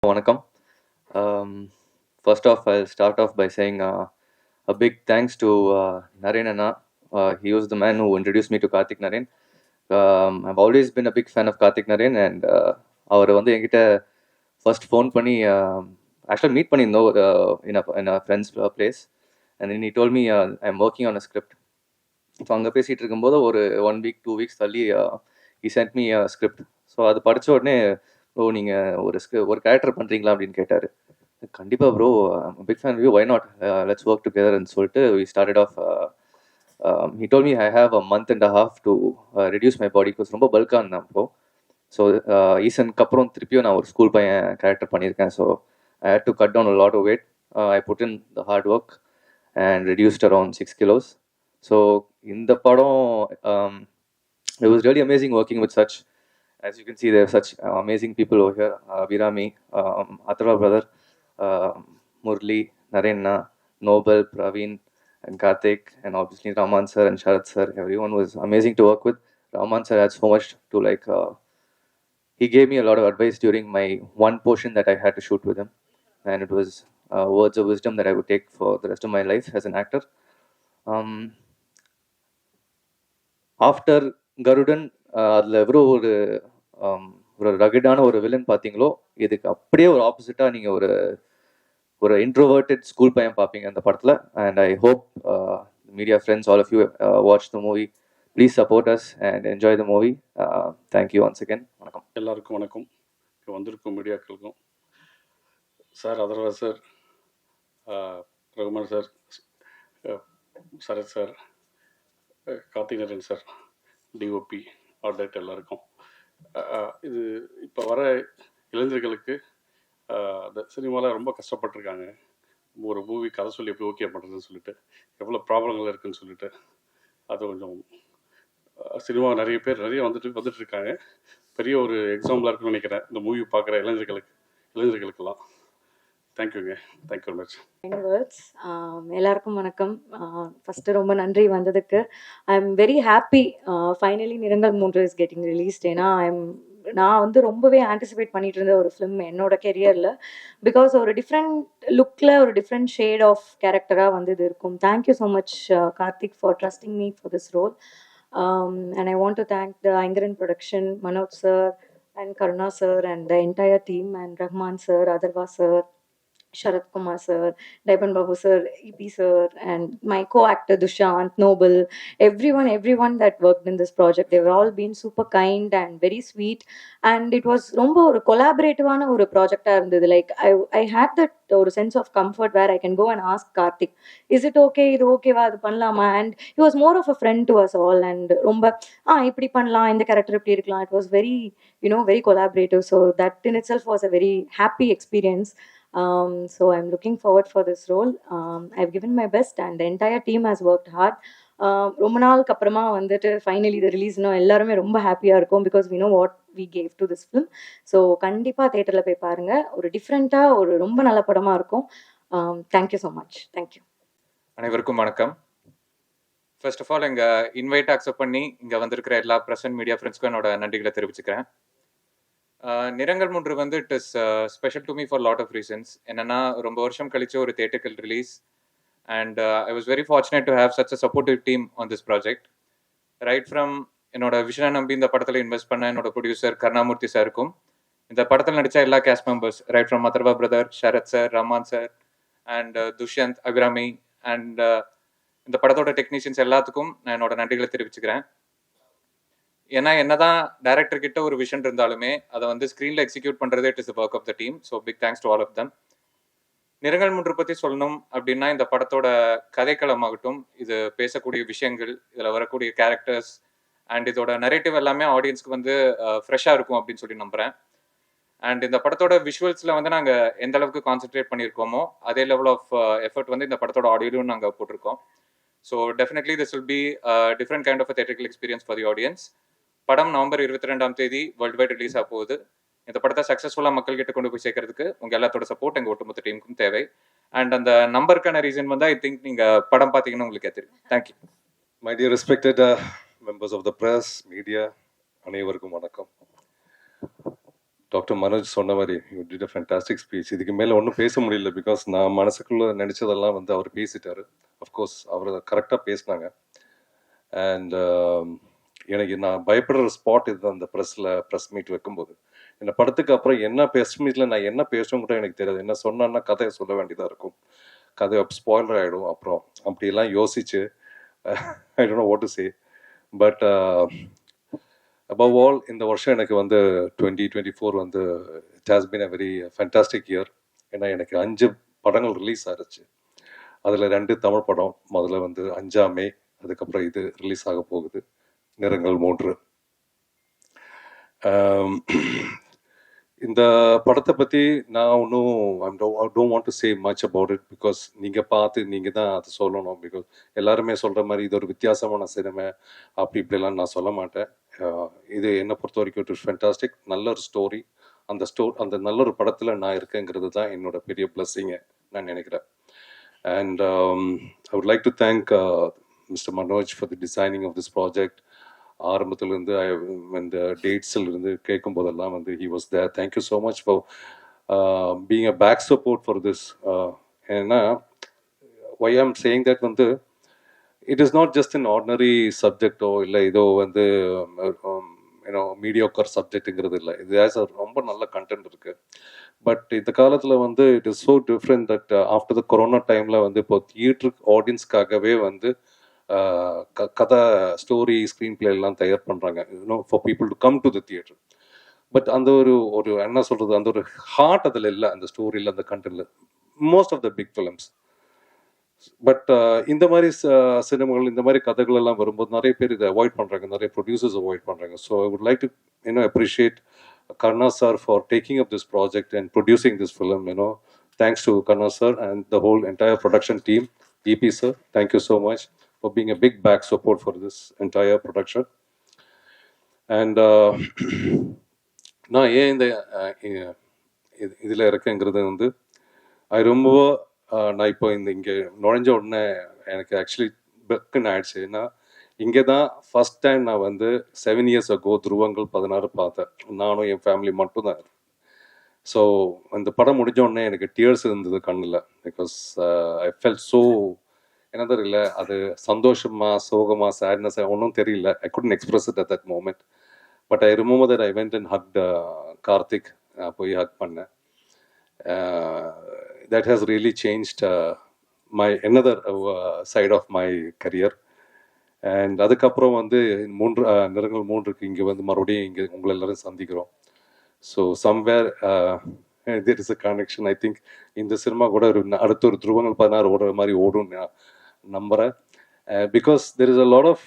Vanakkam. First off, I'll start off by saying a big thanks to Naren Anna. He was the man who introduced me to Karthik Naren. I've always been a big fan of Karthik Naren, and அவர் வந்து என்கிட்ட first phone பண்ணி ஆக்சுவலாக meet பண்ணியிருந்தோம் in a friend's place, and then he told me I'm working on a script. So அங்கே பேசிகிட்டு இருக்கும்போது ஒரு 1 week 2 weeks தள்ளி he sent me a script. So அது படித்த உடனே நீங்கள் ஒரு கேரக்டர் பண்ணுறீங்களா அப்படின்னு கேட்டார். கண்டிப்பாக bro, big fan view, why not, let's work டுகெதர்ன்னு சொல்லிட்டு we started off. he told me I have a month and a half to reduce my body because ரொம்ப பல்காக இருந்தேன் அப்போ. ஸோ ஈசனுக்கு அப்புறம் திருப்பியும் நான் ஒரு ஸ்கூல் பையன் கேரக்டர் பண்ணியிருக்கேன். So I had to cut down a lot of weight. I put in the hard work and reduced around 6 kilos. So இந்த படம், it was really amazing working with such, as you can see, there are such amazing people over here. Virami, Atharva brother, Murli, Narena, Nobel, Praveen, and Karthik, and obviously Raman sir and Sharat sir. Everyone was amazing to work with. Raman sir had so much to like. He gave me a lot of advice during my one portion that I had to shoot with him, and it was words of wisdom that I would take for the rest of my life as an actor. After Garudan, அதில் எவ்வளோ ஒரு ரகடான ஒரு villain பார்த்தீங்களோ, இதுக்கு அப்படியே ஒரு ஆப்போசிட்டாக நீங்கள் ஒரு இன்ட்ரோவர்டட் ஸ்கூல் பையன் பார்ப்பீங்க அந்த படத்தில். And I hope media friends, all of you watch the movie. Please support us and enjoy the movie. Thank you once again. வணக்கம் எல்லாருக்கும். வணக்கம். இப்போ வந்திருக்கும் மீடியாக்களுக்கும். Sir, Atharvaa sir, Rahman sir, Sarath sir, Karthick Naren sir, DOP, ஆர்டேட் எல்லாருக்கும். இது இப்போ வர இளைஞர்களுக்கு இந்த சினிமாவில் ரொம்ப கஷ்டப்பட்டுருக்காங்க. ஒரு மூவி கதை சொல்லி எப்படி ஓகே பண்ணுறதுன்னு சொல்லிட்டு, எவ்வளோ ப்ராப்ளங்கள் இருக்குதுன்னு சொல்லிட்டு, அது கொஞ்சம் சினிமா நிறைய பேர் வந்துட்டு இருக்காங்க. பெரிய ஒரு எக்ஸாம்பிளாக இருக்குன்னு நினைக்கிறேன் இந்த மூவி பார்க்குற இளைஞர்களுக்கெல்லாம். தேங்க்யூங்க. Thank you very much. வேர்ட்ஸ். எல்லாருக்கும் வணக்கம். ஃபஸ்ட்டு ரொம்ப நன்றி வந்ததுக்கு. I am very happy. Finally நிறங்கள் 3 இஸ் கெட்டிங் ரிலீஸ்ட். ஏன்னா நான் வந்து ரொம்பவே ஆன்டிசிபேட் பண்ணிட்டு இருந்த ஒரு ஃபிலிம் என்னோட கெரியரில். பிகாஸ் ஒரு டிஃப்ரெண்ட் லுக்கில் ஒரு டிஃப்ரெண்ட் ஷேட் ஆஃப் கேரக்டராக வந்து இது இருக்கும். Thank you so much Karthik for trusting me for this role. And I want to thank the Aingaran production, Manoj sir and Karuna sir and the entire team, and Rahman sir, Adarva sir, Sharat Kumar sir, Daipan Babu sir, EP sir, and my co-actor Dushant, Noble, everyone that worked in this project. They were all been super kind and very sweet, and it was romba or collaborative ஒரு ப்ராஜெக்டாக இருந்தது. Like I had that ஒரு sense of comfort where I can go and ask Karthik, is it okay, இது ஓகேவா, அது பண்ணலாமா? And he was more of a friend to us all, and ரொம்ப இப்படி பண்ணலாம், இந்த கேரக்டர் இப்படி இருக்கலாம். It was very, very collaborative. So that in itself was a very happy experience. So I'm looking forward for this role. I've given my best and the entire team has worked hard. ரொம்ப நாளுக்கு அப்புறமா வந்துட்டு finally இது ரிலீஸ்னா எல்லாருமே ரொம்ப ஹாப்பியாக இருக்கும். Because we know what we gave to this film. So கண்டிப்பாக தேட்டரில் போய் பாருங்கள். ஒரு டிஃப்ரெண்ட்டாக ஒரு ரொம்ப நல்ல படமாக இருக்கும். Thank you so much. தேங்க்யூ. அனைவருக்கும் வணக்கம். ஃபர்ஸ்ட் ஆஃப் ஆல், எங்கள் இன்வைட் அக்செப்ட் பண்ணி இங்கே வந்திருக்கிற எல்லா ப்ரெசன்ட் மீடியா ஃப்ரெண்ட்ஸ்க்கும் என்னோட நன்றிகளை தெரிவிச்சுக்கிறேன். நிறங்கள் 3 வந்து it is special to me for lot of reasons. என்னென்னா, ரொம்ப வருஷம் கழிச்சு ஒரு தியேட்டர்கள் release, and I was very fortunate to have such a supportive team on this project. Right from என்னோட விஷனை நம்பி இந்த படத்தில் இன்வெஸ்ட் பண்ண என்னோட ப்ரொடியூசர் கருணாமூர்த்தி சாருக்கும், இந்த படத்தில் நடித்த எல்லா cast members, right from Atharva brother, Sarath sir, Rahman sir, and Dushyanth, Abhirami, and இந்த படத்தோட டெக்னீஷியன்ஸ் எல்லாத்துக்கும் நான் என்னோட நன்றிகளை தெரிவிச்சுக்கிறேன். ஏன்னா, என்னதான் டைரக்டர் கிட்ட ஒரு விஷன் இருந்தாலுமே அதை வந்து ஸ்க்ரீனில் எக்ஸிக்யூட் பண்ணுறது it is work of the team. So big thanks to all of them. நிறங்கள் 3 பற்றி சொல்லணும் அப்படின்னா, இந்த படத்தோட கதைக்களமாகட்டும், இது பேசக்கூடிய விஷயங்கள், இதில் வரக்கூடிய கேரக்டர்ஸ் அண்ட் இதோட நரேட்டிவ் எல்லாமே ஆடியன்ஸ்க்கு வந்து ஃப்ரெஷ்ஷாக இருக்கும் அப்படின்னு சொல்லி நம்புகிறேன். அண்ட் இந்த படத்தோட விஷுவல்ஸில் வந்து நாங்கள் எந்த அளவுக்கு கான்சென்ட்ரேட் பண்ணியிருக்கோமோ அதே லெவல் ஆஃப் எஃபர்ட் வந்து இந்த படத்தோட ஆடியோலையும் நாங்கள் போட்டிருக்கோம். So definitely this will be different kind of a theatrical experience for the audience. படம் நவம்பர் 22ஆம் தேதி வேர்ல்டு வைட் ரிலீஸ் ஆக போகுது. இந்த படத்தை சக்ஸஸ்ஃபுல்லாக மக்கள்கிட்ட கொண்டு போய் சேர்க்கறதுக்கு உங்கள் எல்லாத்தோட சப்போர்ட் எங்கள் ஒட்டுமொத்த டீமுக்கும் தேவை. அண்ட் அந்த நம்பருக்கான ரீசன் வந்து ஐ திங்க் நீங்கள் படம் பார்த்தீங்கன்னா உங்களுக்கே தெரியும். Thank you. My dear respected members of the press, media, அனைவருக்கும் வணக்கம். டாக்டர் மனோஜ் சொன்ன மாதிரி you did a fantastic speech. இதுக்கு மேலே ஒன்றும் பேச முடியல, பிகாஸ் நான் மனசுக்குள்ளே நினச்சதெல்லாம் வந்து அவர் பேசிட்டாரு. அஃப்கோர்ஸ் அவர் கரெக்டாக பேசினாங்க. அண்ட் எனக்கு நான் பயப்படுற ஸ்பாட் இதுதான், அந்த ப்ரெஸ் மீட் வைக்கும்போது. இந்த படத்துக்கு அப்புறம் என்ன ப்ரெஸ் மீட்டில் நான் என்ன பேசணும் கூட எனக்கு தெரியாது. என்ன சொன்னான்னா கதையை சொல்ல வேண்டியதாக இருக்கும், கதை ஸ்பாயிலர் ஆகிடும். அப்புறம் அப்படியெல்லாம் யோசிச்சு I don't know what to say. But above all இந்த வருஷம் எனக்கு வந்து 2024 வந்து it has been a very fantastic year. ஏன்னா எனக்கு 5 படங்கள் ரிலீஸ் ஆகிடுச்சு. அதில் 2 தமிழ் படம். முதல்ல வந்து 5ஆம் மே, அதுக்கப்புறம் இது ரிலீஸ் ஆக போகுது, நிறங்கள் 3. இந்த படத்தை பற்றி நான் ஒன்றும் I don't want to say much about it, because நீங்கள் பார்த்து நீங்கள் தான் அதை சொல்லணும். பிகாஸ் எல்லாருமே சொல்கிற மாதிரி இது ஒரு வித்தியாசமான சினிமா அப்படி இப்படிலாம் நான் சொல்ல மாட்டேன். இது என்னை பொறுத்த வரைக்கும் இட் இஸ் ஃபென்டாஸ்டிக். நல்ல ஒரு ஸ்டோரி. அந்த நல்ல ஒரு படத்தில் நான் இருக்கேங்கிறது தான் என்னோட பெரிய பிளஸ்ஸிங்க நான் நினைக்கிறேன். And I would like to thank mister Manoj for the designing of this project. ஆரம்பத்துலேருந்து இந்த டேட்ஸில் இருந்து கேட்கும் போதெல்லாம் வந்து he was there. Thank you so much for being a back support for this. ஏன்னா ஒய் ஐம் சேயிங் தட் வந்து it is not just an ordinary சப்ஜெக்டோ இல்லை இதோ வந்து யூனோ மீடியோக்கர் சப்ஜெக்ட்டுங்கிறது இல்லை. இது ஆஸ் ரொம்ப நல்ல கண்டென்ட் இருக்குது. பட் இந்த காலத்தில் வந்து it is so different that after the corona டைமில் வந்து இப்போ தியேட்டர் ஆடியன்ஸ்க்காகவே வந்து கதை, ஸ்டோரி, ஸ்க்ரீன் பிளே எல்லாம் தயார் பண்ணுறாங்க, you know, for people to come to the theatre. But அந்த ஒரு என்ன சொல்கிறது, அந்த ஒரு ஹார்ட் அதில் இல்லை, அந்த ஸ்டோரியில், அந்த கண்டென்ட்டில், most of the big films. But இந்த மாதிரி சினிமாக்கள், இந்த மாதிரி கதைகள் எல்லாம் வரும்போது நிறைய பேர் இதை அவாய்ட் பண்ணுறாங்க, நிறைய ப்ரொடியூசர்ஸ் அவாய்ட் பண்ணுறாங்க. So I would like to appreciate Karna sir for taking up this project and producing this film. Thanks to Karna sir and the whole entire production team. EP sir, thank you so much for being a big back support for this entire production. And நான் ஏன் இந்த இதில் இருக்கேங்கிறது வந்து ரொம்ப நான் இப்போ இங்கே நுழைஞ்ச உடனே எனக்கு ஆக்சுவலி பெக்குன்னு ஆயிடுச்சு. ஏன்னா இங்கே தான் ஃபஸ்ட் டைம் நான் வந்து 7 years ago துருவங்கள் 16 பார்த்தேன். நானும் என் ஃபேமிலி மட்டும்தான். ஸோ அந்த படம் முடிஞ்சோடனே எனக்கு டியர்ஸ் இருந்தது கண்ணில். பிகாஸ் ஐ ஃபெல்ட் ஸோ என்னது இல்லை, அது சந்தோஷமா, சோகமா, சேட்னஸ் ஒன்றும் தெரியல. I couldn't express it at that moment. But I remember that I went and hugged Karthik. போய் ஹக் பண்ணேன். That has really changed my another side of my career. And அதுக்கப்புறம் வந்து நிறங்கள் 3க்கு இங்கே வந்து மறுபடியும் இங்கே உங்களை எல்லாரும் சந்திக்கிறோம். So somewhere there is a connection. I think இந்த சினிமா கூட அடுத்த ஒரு துருவங்கள் 16 ஓடுற மாதிரி ஓடும் நான் நம்புகிறேன். Because there is a lot of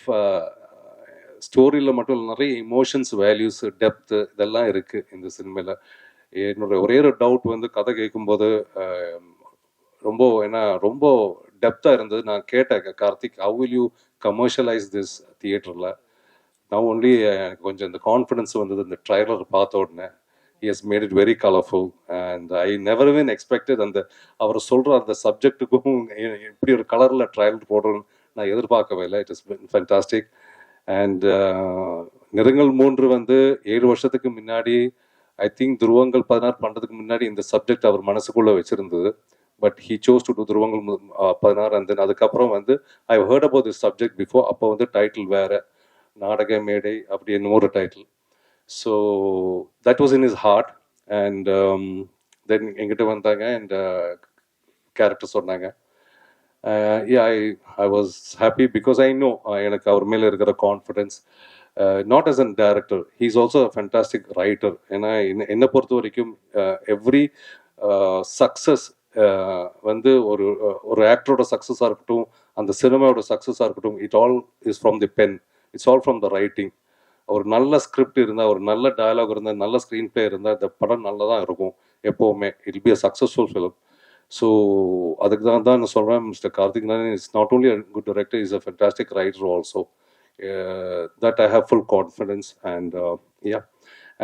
ஸ்டோரியில் மட்டும் நிறைய இமோஷன்ஸ், வேல்யூஸ், டெப்த்து இதெல்லாம் இருக்குது இந்த சினிமாவில். என்னோட ஒரே ஒரு டவுட் வந்து கதை கேட்கும்போது ரொம்ப டெப்த்தாக இருந்தது. நான் கேட்டேன் Karthik, how will you commercialise this தியேட்டரில்? நான் ஒன்லி எனக்கு கொஞ்சம் இந்த கான்ஃபிடன்ஸ் வந்தது இந்த ட்ரைலர் பார்த்த உடனே. He has made it very colourful and I never even expected அந்த அவர் சொல்கிற அந்த சப்ஜெக்ட்டுக்கும் இப்படி ஒரு கலரில் ட்ரைலர் போடுறோன்னு நான் எதிர்பார்க்கவே இல்லை. It is fantastic. அண்ட் நிறங்கள் 3 வந்து 7 வருஷத்துக்கு முன்னாடி, ஐ திங்க் துருவங்கள் 16 பண்ணுறதுக்கு முன்னாடி இந்த சப்ஜெக்ட் அவர் மனசுக்குள்ளே வச்சுருந்தது. But he chose to do துருவங்கள் 16. அண்ட் தென் அதுக்கப்புறம் வந்து I heard about this subject before. அப்போ வந்து டைட்டில் வேறு, நாடக மேடை அப்படி என்னமோ ஒரு title. So that was in is heart. And then எங்கிட்ட வந்தாங்க அண்ட் கேரக்டர் சொன்னாங்க. I was happy because I know எனக்கு அவர் மேலே இருக்கிற confidence. Not as a director, he is also a fantastic writer. ஏன்னா என்னை பொறுத்த வரைக்கும் எவ்ரி சக்ஸஸ் வந்து ஒரு ஆக்டரோட சக்ஸஸாக இருக்கட்டும், அந்த சினிமாவோட சக்ஸஸாக இருக்கட்டும், it all is from the pen, it's all from the writing. ஒரு நல்ல ஸ்கிரிப்ட் இருந்தால், ஒரு நல்ல டயலாக் இருந்தால், நல்ல ஸ்க்ரீன் பிளே இருந்தால் இந்த படம் நல்லா தான் இருக்கும் எப்போவுமே. It be a successful film. So அதுக்கு தான் நான் சொல்கிறேன், mister Karthick Narayan is not only a good director, is a fantastic writer also. That I have full confidence. And yeah,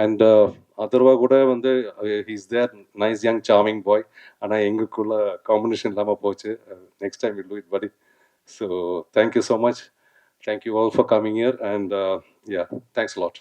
and Atharvaa கூட வந்து he's there, nice young charming boy. ஆனால் எங்களுக்குள்ள combination இல்லாமல் போச்சு. Next time will do it படி. So thank you so much. Thank you all for coming here, and yeah, thanks a lot.